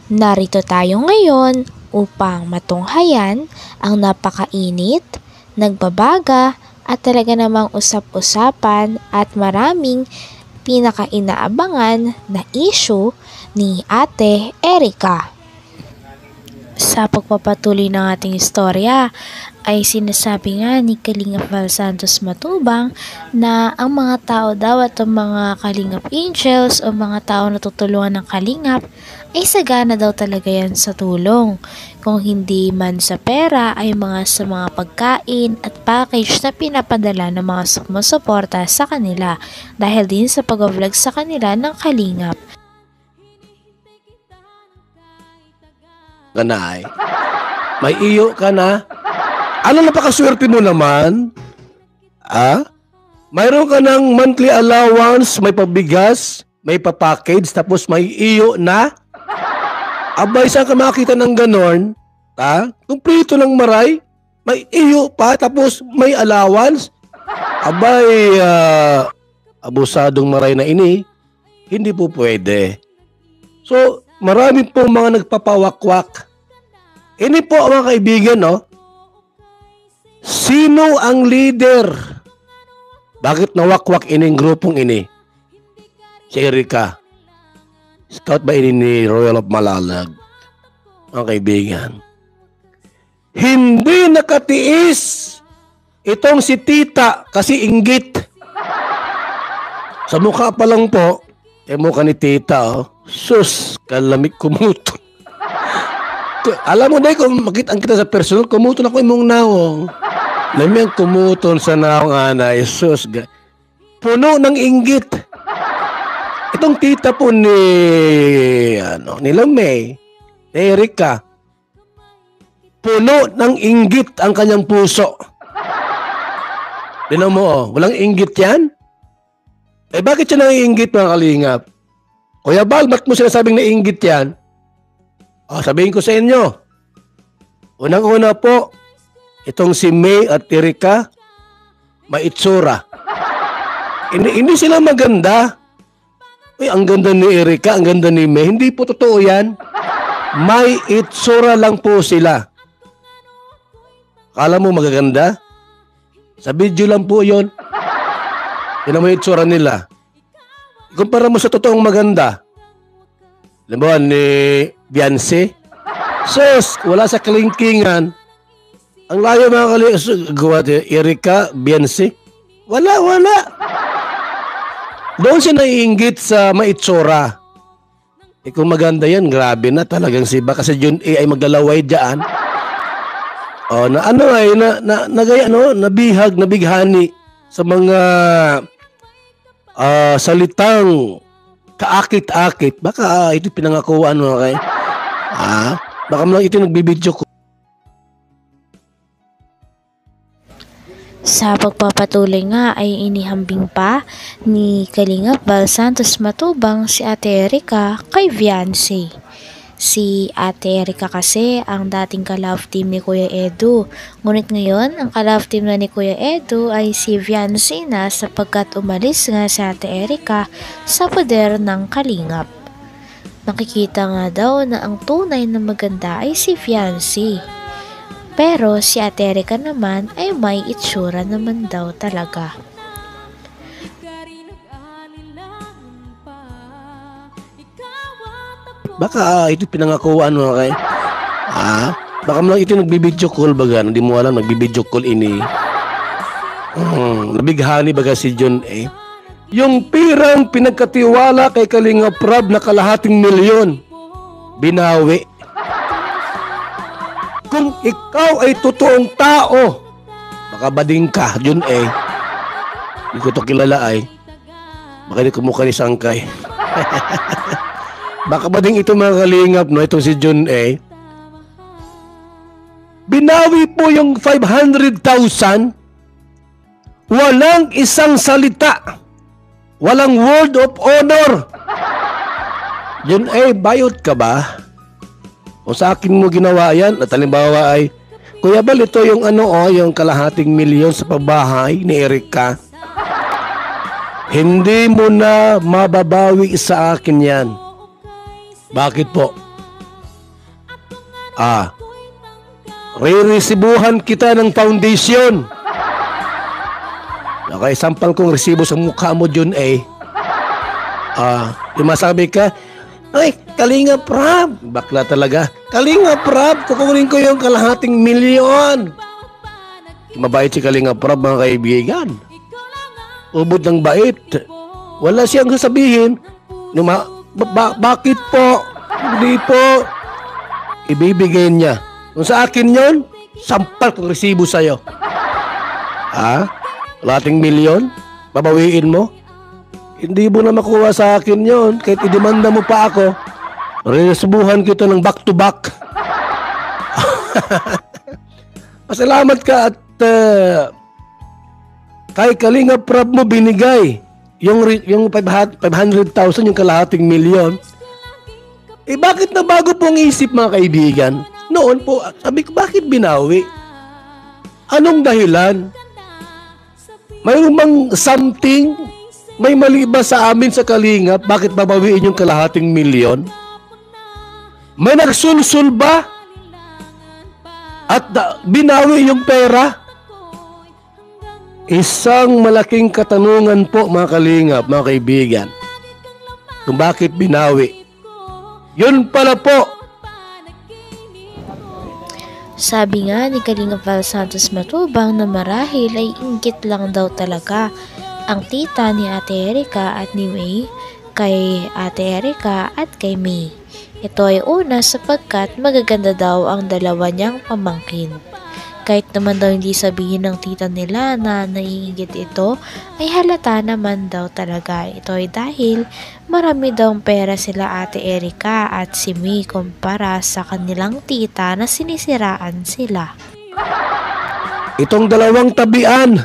Narito tayo ngayon upang matunghayan ang napakainit, nagbabaga at talaga namang usap-usapan at maraming pinaka-inaabangan na issue ni Ate Erica. Sa pagpapatuloy ng ating istorya ay sinasabi nga ni Kalingap Val Santos Matubang na ang mga tao daw at ang mga Kalingap Angels o mga tao na tutulungan ng Kalingap ay sagana daw talaga yan sa tulong. Kung hindi man sa pera ay sa mga pagkain at package na pinapadala ng mga sumusuporta sa kanila dahil din sa pag-vlog sa kanila ng Kalingap. Ganay, may iyo ka na. Ano napakaswerte mo naman? Mayroon ka ng monthly allowance, may pabigas, may papackage, tapos may iyo na? Abay, saan ka makita ng ganon? Kumplito ng maray, may iyo pa, tapos may allowance? Abay, abusadong maray na ini, hindi po pwede. So, marami pong mga nagpapawakwak. Ini po mga kaibigan, no? Sino ang leader? Bakit nawakwak ining grupong ini? Si Erica. Scout ba ini ni Royal of Malalag? Mga kaibigan. Hindi nakatiis itong si Tita kasi inggit. Sa mukha pa lang po, mukha ni Tita, oh. Sus, kalamig kumuto. Alam mo na kung makita kita sa personal, kumuton ako imong nawong. Lamang kumuton sa nawong anay. Sus, puno ng inggit. Itong tita po ni Lamay, ni Erica, puno ng inggit ang kanyang puso. Tinan mo, oh, walang inggit yan? Bakit siya nang-inggit, mga Kalingap? Kuya Bal, ba't mo sinasabing nainggit yan? Sabihin ko sa inyo. Unang-una po, itong si May at Erica, maitsura. Hindi sila maganda. Uy, ang ganda ni Erica, ang ganda ni May. Hindi po totoo yan. May itsura lang po sila. Akala mo magaganda? Sa video lang po yon. Yan ang may itsura nila. Kumpara mo sa totoong maganda. Alam mo, ni Beyonce. Sus, wala sa kalingkingan. Ang layo mga kalingkingan. Erica, Beyonce. Wala. Doon siya naiinggit sa maitsura. Kung maganda yan, grabe na talagang si baka si Jun A ay maglalaway dyan. Nabihag, nabighani sa mga salitang kaakit-akit. Baka ito pinangakuan mo kay. Baka mo lang ito nagbibidyo ko. Sa pagpapatuloy nga ay inihambing pa ni Kalingap Val Santos Matubang si Ate Erica kay Viancy. Si Ate Erica kasi ang dating ka-love team ni Kuya Edu. Ngunit ngayon, ang ka-love team na ni Kuya Edu ay si Viancy na sapagkat umalis nga si Ate Erica sa poder ng Kalingap. Nakikita nga daw na ang tunay na maganda ay si Viancy. Pero si Ate Erica naman ay may itsura naman daw talaga. Baka ito pinangakuan mo kay. Baka mo lang ito nagbibidyo call baga. Hindi mo alam nagbibidyo call ini. Nabighani baga si John A. Yung pirang pinagkatiwala kay Kalingap Rab na kalahating milyon. Binawi. Kung ikaw ay totoong tao, baka bading ka, John A. Hindi ko ito kilala ay. Baka hindi kumukha ni Sangkay. Baka ba din ito mga Kalingap, no? Ito si John A. Binawi po yung 500,000. Walang isang salita. Walang word of honor. John A, bayot ka ba? O sa akin mo ginawa yan? At halimbawa ay, Kuya Bal, ito yung yung kalahating milyon sa pabahay ni Erica. Hindi mo na mababawi sa akin yan. Bakit po? Re-resibuhan kita ng foundation. Nakaisampal kong resibo sa mukha mo, Jun eh. Yung masabi ka, ay, Kalinga Prab. Bakla talaga. Kalinga Prab, kukunin ko yung kalahating milyon. Mabait si Kalinga Prab, mga kaibigan. Ubod ng bait. Wala siyang sasabihin. Bakit po? Hindi po. Ibibigay niya. Kung sa akin yon, sampal kong resibo sa'yo. Kalahating milyon? Babawiin mo? Hindi mo na makuha sa akin yon. Kahit idemanda mo pa ako, resubuhan kita ng back to back. Pasalamat ka at kay Kalinga Prab mo binigay yung 500,000, yung kalahating milyon. Bakit na bago pong isip, mga kaibigan? Noon po, sabi ko, bakit binawi? Anong dahilan? Mayroon bang something? May mali ba sa amin sa Kalingap? Bakit babawiin yung kalahating milyon? May nagsulsul ba? At binawi yung pera? Isang malaking katanungan po, mga Kalingap, mga kaibigan. Kung bakit binawi. Yun pala po. Sabi nga ni Kalinga Val Santos Matubang na marahil ay inggit lang daw talaga ang tita ni Ate Erica at ni May kay Ate Erica at kay May. Ito ay una sapagkat magaganda daw ang dalawa niyang pamangkin. Kahit naman daw hindi sabihin ng tita nila na naiinggit ito, ay halata naman daw talaga. Ito ay dahil marami daw pera sila Ate Erica at si May kumpara sa kanilang tita na sinisiraan sila. Itong dalawang tabian,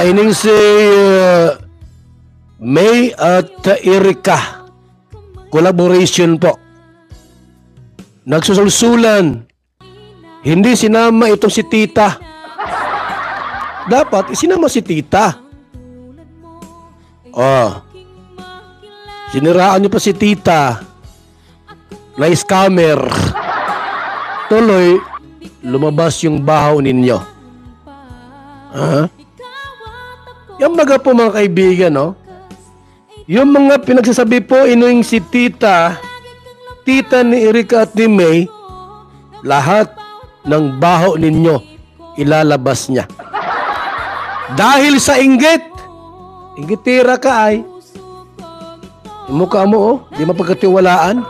ining si May at Erica. Collaboration po. Nagsusulsulan. Hindi sinama itong si tita. Dapat isinama si tita. Siniraan niyo pa si tita. Na scammer. Tuloy, lumabas yung bahaw ninyo. Yung mga po, mga kaibigan, no? Yung mga pinagsasabi po inuing si tita ni Erica at ni May, lahat ng baho ninyo ilalabas niya. Dahil sa inggit. Inggitira ka ay. Yung mukha mo, di mapagkatiwalaan.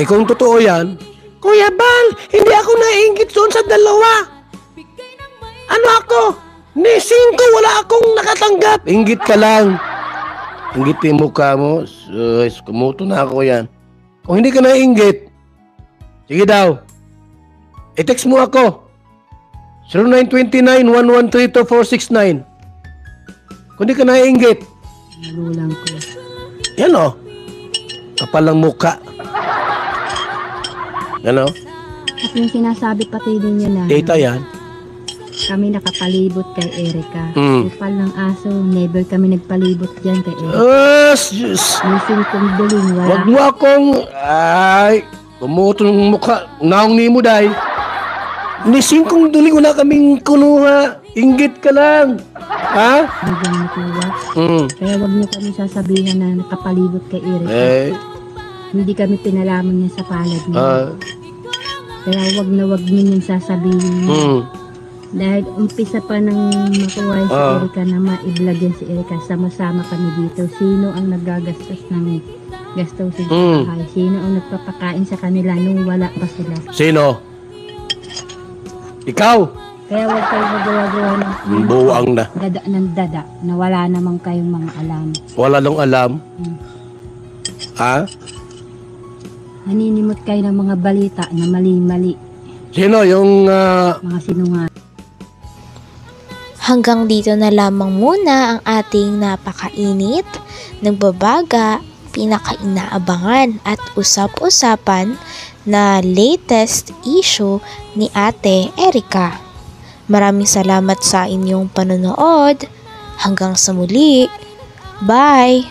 Kung totoo yan, Kuya Bal, hindi ako nainggit doon sa dalawa. Ano ako? Ni 5 wala akong nakatanggap. Inggit ka lang. Inggit yung mukha mo. Kumuto na ako yan. Kung hindi ka nainggit, sige daw. I-text mo ako. 0929-113-2469. Kung di ka naiinggit. Magulang ko. Yan o. Kapal ng muka. Yan o. At yung sinasabi pati ninyo na Data yan. kami nakapalibot kay Erica. Mm. Upal ng aso, never kami nagpalibot dyan kay Erica. Diyos. Misin kong buling, wala. Wag mo akong... Ay, kumuto ng mukha. Naong ni mo, day. Nising kong duling, wala kaming kunuha. Inggit ka lang. Ha? Bigyan mo tuwa. Kaya wag niyo kami sasabihan na nakapalibot kay Erica. Hindi kami pinalaman niya sa palad niya. Kaya wag na wag niyo yung sasabihin niya. Dahil umpisa pa nang makuha si Erica na ma-vlog yan si Erica, sama-sama kami dito. Sino ang nagagastos ng gastusin sa bahay? Sino ang nagpapakain sa kanila nung wala pa sila? Sino? Ikaw? Kaya wag kayo magawa-gawa ng Buwang na. dada ng dada na wala namang kayong mga alam. Wala nang alam. Ha? Naninimot kayo ng mga balita na mali-mali. Sino? Yung... Mga sinungaling. Hanggang dito na lamang muna ang ating napakainit, nagbabaga, pinakainaabangan at usap-usapan na latest issue ni Ate Erica. Maraming salamat sa inyong panonood. Hanggang sa muli. Bye!